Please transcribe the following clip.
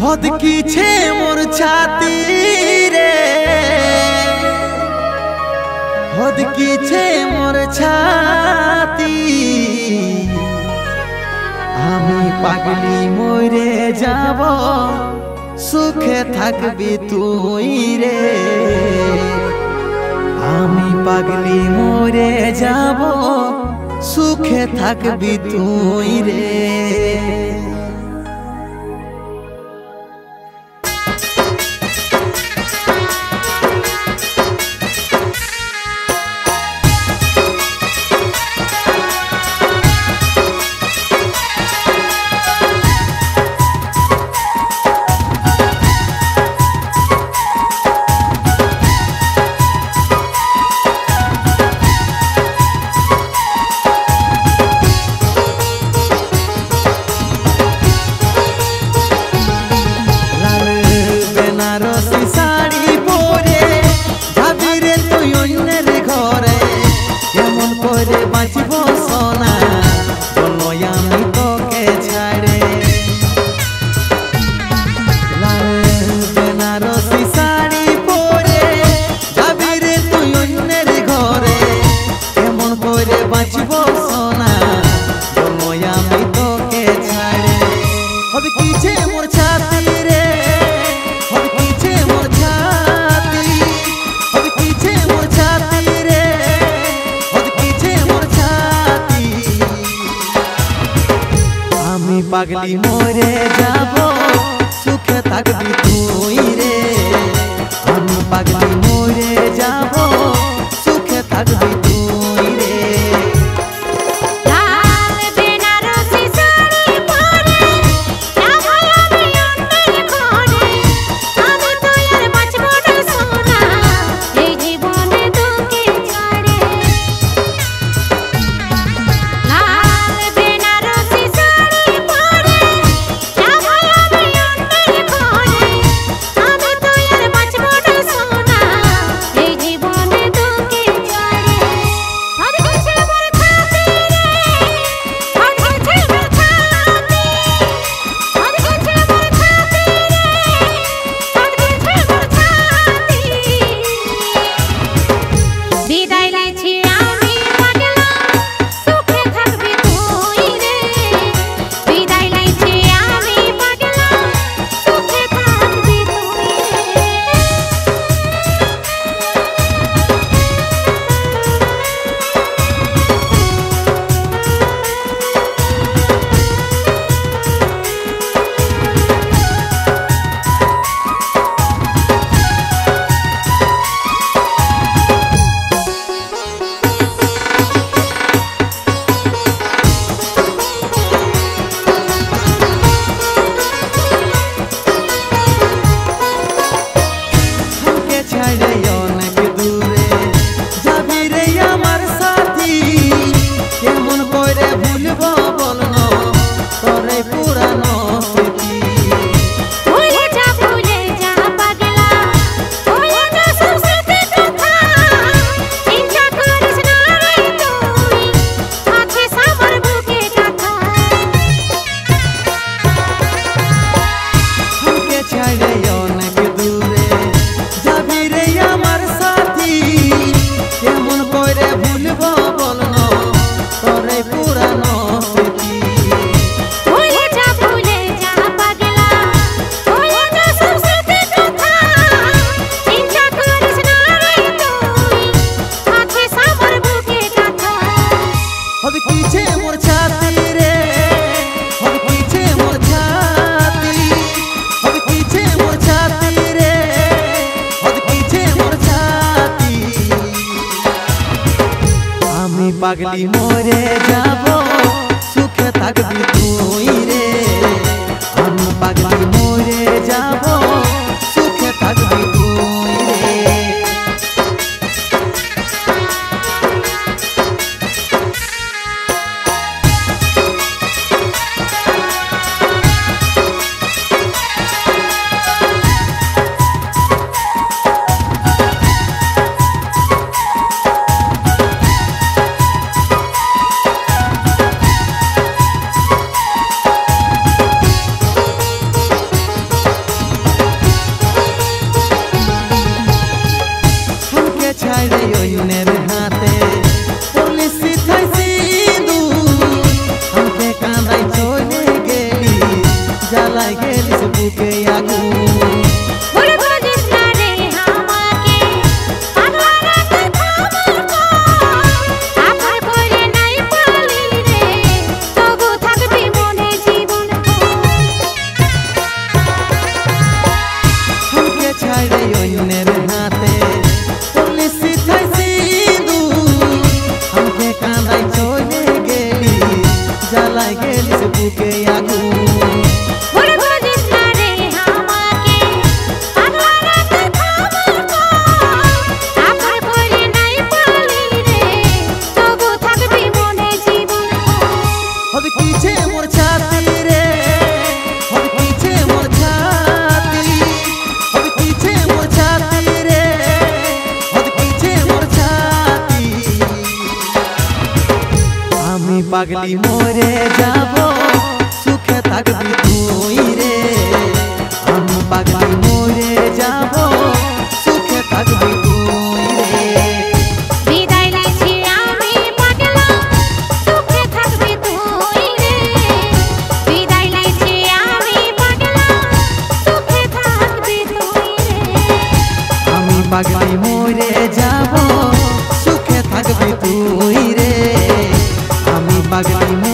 हद की छे मोर छाती रे, हद की छे मोर छाती। आमी पागली मोरे जाब सुखे थाकबी तुई रे। आमी पागली मोरे जाब सुखे थाकबी तुई रे। पागली मोरे जाबो सुखे थाकबी तुई रे। हम पागली मोरे जाबो सुखे थाकबी तुई रे। पागली मोरे जाबो सुखे थाकबी तुई रे। हम पागली मोरे जाबो सुखे थाकबी तुई रे। জ্বালাই গেলিস বুকে আগুন জ্বালাই গেলিস বুকে আগুন পাগলি মরে যাব সুখে থাকবি তুই রে আমি পাগলি মরে যাব সুখে থাকবি তুই রে বিদায় নিছি আমি পাগলা সুখে থাকবি তুই রে বিদায় নিছি আমি পাগলা সুখে থাকবি তুই রে আমি পাগলি মরে যাব সুখে থাকবি তুই রে আমি পাগলি